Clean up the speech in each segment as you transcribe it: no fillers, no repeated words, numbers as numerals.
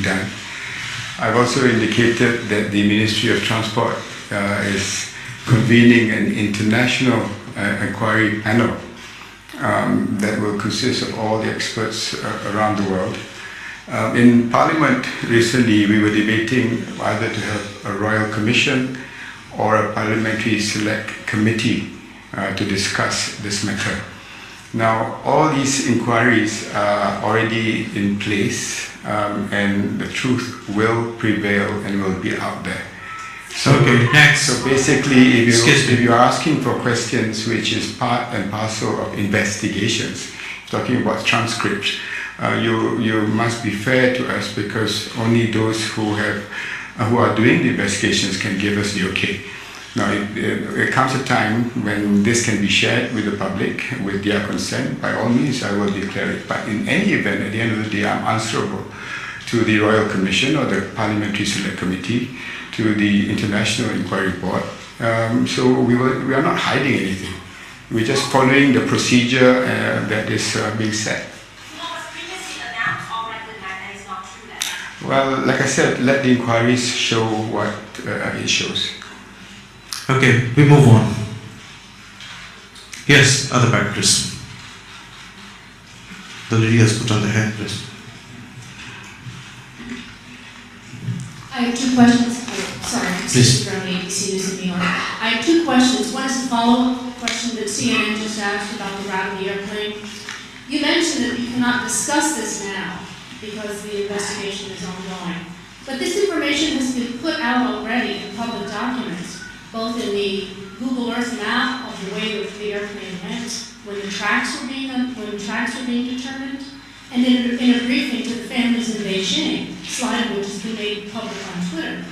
done. I've also indicated that the Ministry of Transport is convening an international inquiry panel that will consist of all the experts around the world. In Parliament recently, we were debating either to have a Royal Commission or a Parliamentary Select Committee to discuss this matter. Now, all these inquiries are already in place, and the truth will prevail and will be out there. So, okay, next. So basically, if you're asking for questions which is part and parcel of investigations, talking about transcripts, you must be fair to us, because only those who are doing the investigations can give us the okay. Now, it comes a time when this can be shared with the public with their consent. By all means, I will declare it. But in any event, at the end of the day, I'm answerable to the Royal Commission or the Parliamentary Select Committee, to the International Inquiry Board. So we are not hiding anything. We're just following the procedure that is being set. Well, like I said, let the inquiries show what it shows. Okay, we move on. Yes, other factors. The lady has put on the hand, please. I have two questions. Sorry, please. From ABC News in New York. I have two questions. One is a follow-up question that CNN just asked about the route of the airplane. You mentioned that you cannot discuss this now because the investigation is ongoing. But this information has been put out already in public documents, both in the Google Earth map of the way that the airplane went, when the tracks were being determined, and in a briefing to the families in Beijing, slide which has been made public on Twitter.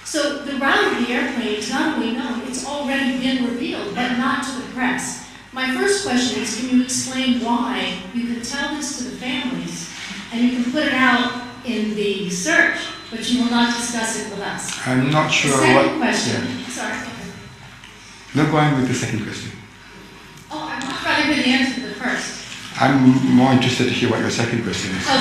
So the route of the airplane is not only known, it's already been revealed, but not to the press. My first question is, can you explain why you can tell this to the families and you can put it out in the search, but you will not discuss it with us? I'm not sure the second question. Yeah. Sorry. Okay. No, go on with the second question. Oh, I'm not trying to hear the answer to the first. I'm more interested to hear what your second question is. Okay.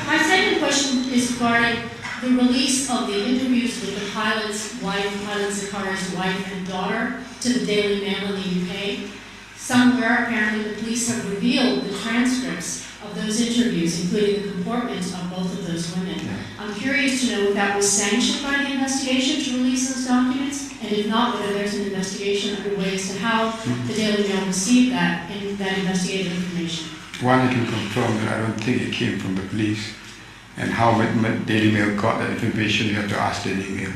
My second question is regarding the release of the interviews with the pilot's wife, Pilot Zakaria's wife and daughter, to the Daily Mail in the UK. Somewhere, apparently, the police have revealed the transcripts of those interviews, including the comportment of both of those women. I'm curious to know if that was sanctioned by the investigation to release those documents, and if not, whether there's an investigation underway as to how the Daily Mail received that investigative information. One, I can confirm that I don't think it came from the police. And how Daily Mail got that information, you have to ask Daily Mail.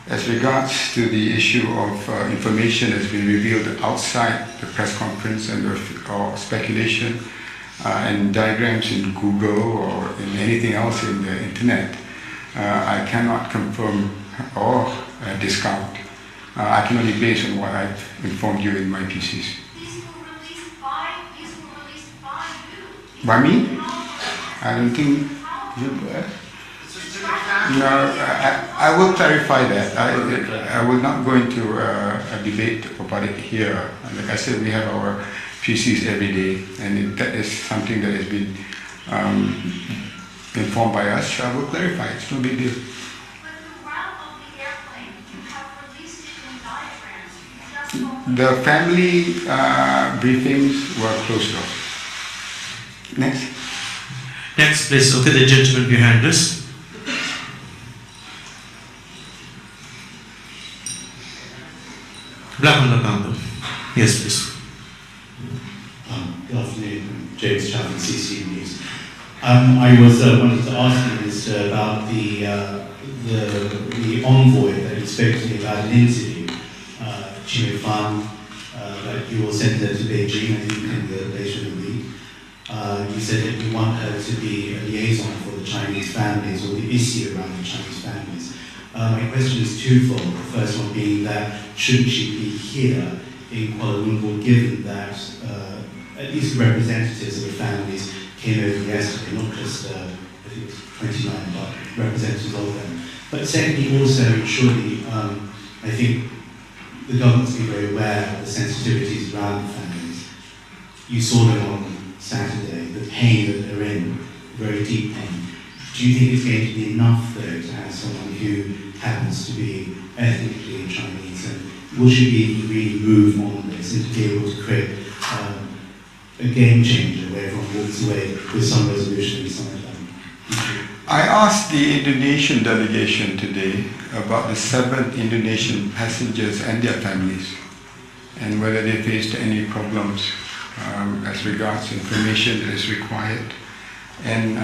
As regards to the issue of information that's been revealed outside the press conference and or speculation and diagrams in Google or in anything else in the internet, I cannot confirm or discount. I can only base on what I've informed you in my PCs. These were released by you? By me? I don't think. No, I will clarify that. I will not go into a debate about it here. Like I said, we have our PCs every day, and that is something that has been informed by us. I will clarify. It's no big deal. But the route of the airplane, you have released it in diagrams. The family briefings were closed off. Next. Next, please. Okay, the gentleman behind us. Black on the counter. Yes, please. Good afternoon, James Chapman, CC News. I wanted to ask you this about the envoy that you spoke to me about an interview, Chino Fan, that you will send her to Beijing, I think, later in the week. You said that you want her to be a liaison for the Chinese families, or the issue around the Chinese families. My question is twofold. The first one being that shouldn't she be here in Kuala Lumpur, given that at least representatives of the families came over yesterday, not just I think it was 29, but representatives of them. But secondly, also, surely, I think the government's been very aware of the sensitivities around the families. You saw them on Saturday, the pain that they're in, very deep pain. Do you think it's going to be enough, though, to have someone who happens to be ethnically Chinese, and will she be really moved on this and to be able to create a game changer where everyone walks away with some resolution inside them? I asked the Indonesian delegation today about the 7 Indonesian passengers and their families, and whether they faced any problems as regards information that is required. And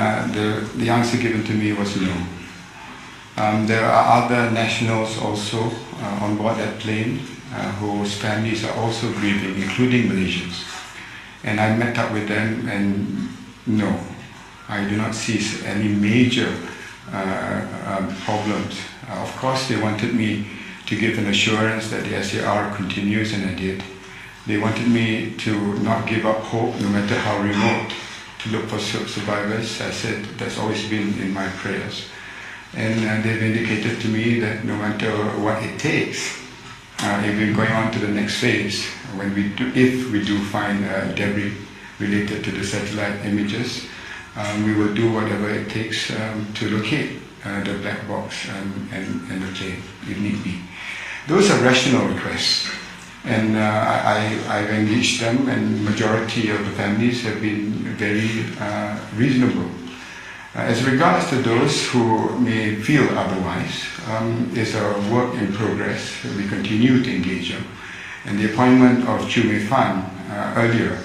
the answer given to me was no. There are other nationals also on board that plane whose families are also grieving, including Malaysians. And I met up with them, and no, I do not see any major problems. Of course, they wanted me to give an assurance that the SAR continues, and I did. They wanted me to not give up hope, no matter how remote, to look for survivors. I said that's always been in my prayers. And they've indicated to me that no matter what it takes, if we're going on to the next phase, if we do find debris related to the satellite images, we will do whatever it takes to locate the black box and the plane, if need be. Those are rational requests, and I've engaged them, and majority of the families have been very reasonable. As regards to those who may feel otherwise, it's a work in progress. We continue to engage them. And the appointment of Chu Mei Fan earlier,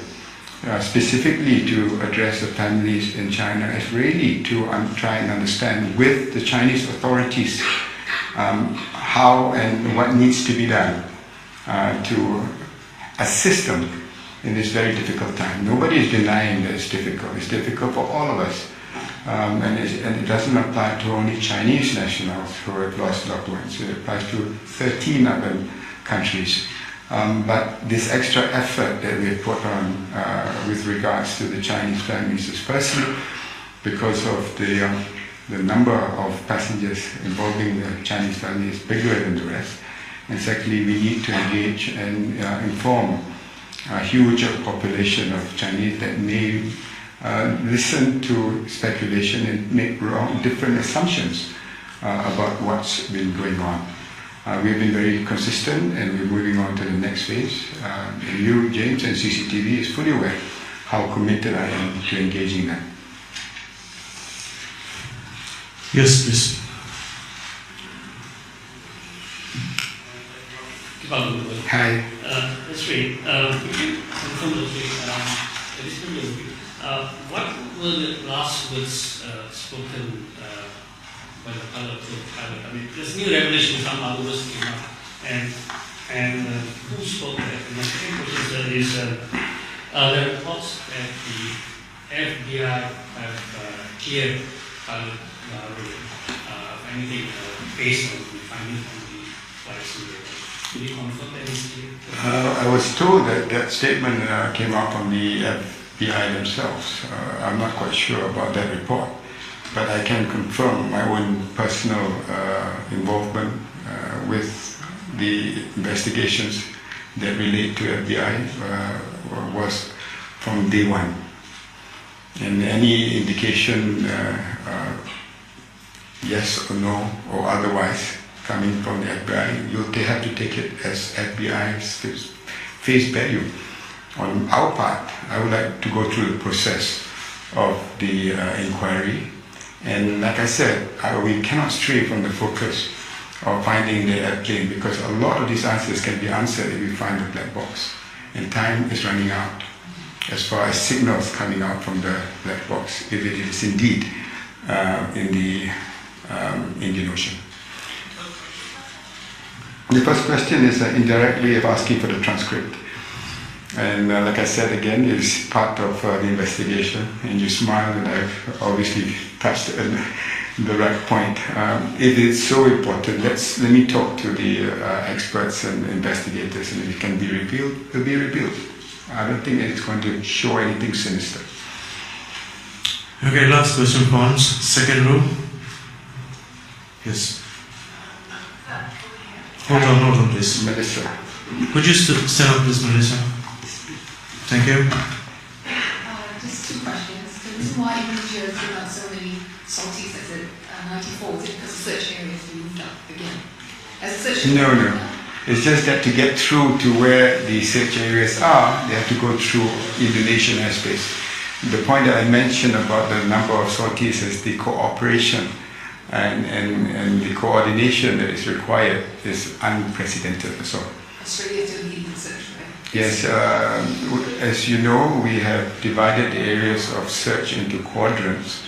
specifically to address the families in China, is really to try and understand with the Chinese authorities how and what needs to be done to assist them in this very difficult time. Nobody is denying that it's difficult. It's difficult for all of us. And it doesn't apply to only Chinese nationals who have lost loved ones. It applies to 13 other countries. But this extra effort that we have put on with regards to the Chinese families is firstly because of the number of passengers involving the Chinese family is bigger than the rest. And secondly, we need to engage and inform a huge population of Chinese that may listen to speculation and make different assumptions about what's been going on. We've been very consistent, and we're moving on to the next phase. And you, James, and CCTV is fully aware how committed I am to engaging them. Yes, please. Hi. That's great. Could you confirm what were the last words spoken by the pilot? I mean, there's new revelation, some other words came up, and who spoke that? And my second question is, there are reports that the FBI have cleared pilot anything based on the findings from the flight simulator. Could you confirm that is clear? I was told that that statement came out from the FBI themselves. I'm not quite sure about that report, but I can confirm my own personal involvement with the investigations that relate to FBI was from day one. And any indication, yes or no or otherwise, coming from the FBI, you'll have to take it as FBI's face value. On our part, I would like to go through the process of the inquiry. And like I said, we cannot stray from the focus of finding the airplane, because a lot of these answers can be answered if we find the black box. And time is running out as far as signals coming out from the black box, if it is indeed in the Indian Ocean. The first question is indirectly of asking for the transcript. And like I said again, it's part of the investigation, and you smile, and I've obviously touched the right point. It is so important. Let me talk to the experts and investigators, and if it can be revealed, it will be revealed. I don't think it's going to show anything sinister. Okay, last question, Pons. Second row. Yes. Hold on, please. Melissa. Could you stand up, please, Melissa? Thank you. Just two questions. So this reason why Indonesia has given out so many salties as a 94? Is it because the search areas have moved up again? As a search No, area? no. It's just that to get through to where the search areas are, they have to go through Indonesian airspace. The point that I mentioned about the number of sorties is the cooperation and the coordination that is required is unprecedented. So, Australia still leading the search, right? yes, as you know, we have divided the areas of search into quadrants.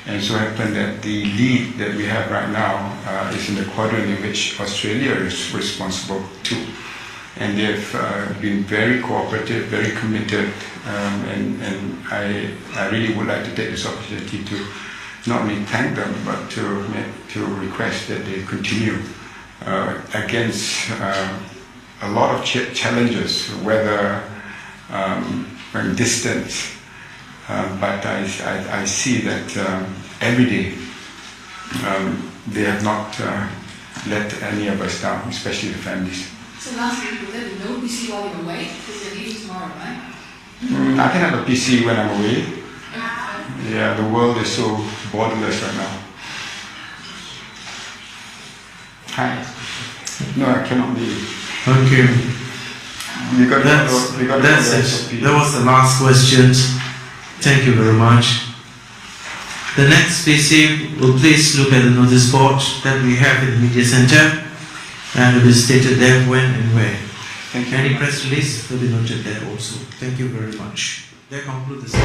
And so happened that the lead that we have right now is in the quadrant in which Australia is responsible too. And they've been very cooperative, very committed, and I really would like to take this opportunity to not only thank them, but to request that they continue against a lot of challenges, weather, and distance. But I see that every day they have not let any of us down, especially the families. So lastly, will there be no PC while you're away? Because you're leaving tomorrow, right? I can have a PC when I'm away. Okay. Yeah, the world is so borderless right now. Hi. No, I cannot leave. Okay. We got That's to it. That was the last question. Thank you very much. The next PC will please look at the notice board that we have in the media center, and it is stated there when and where. Thank you. Any press release will be noted there also. Thank you very much. That concludes this.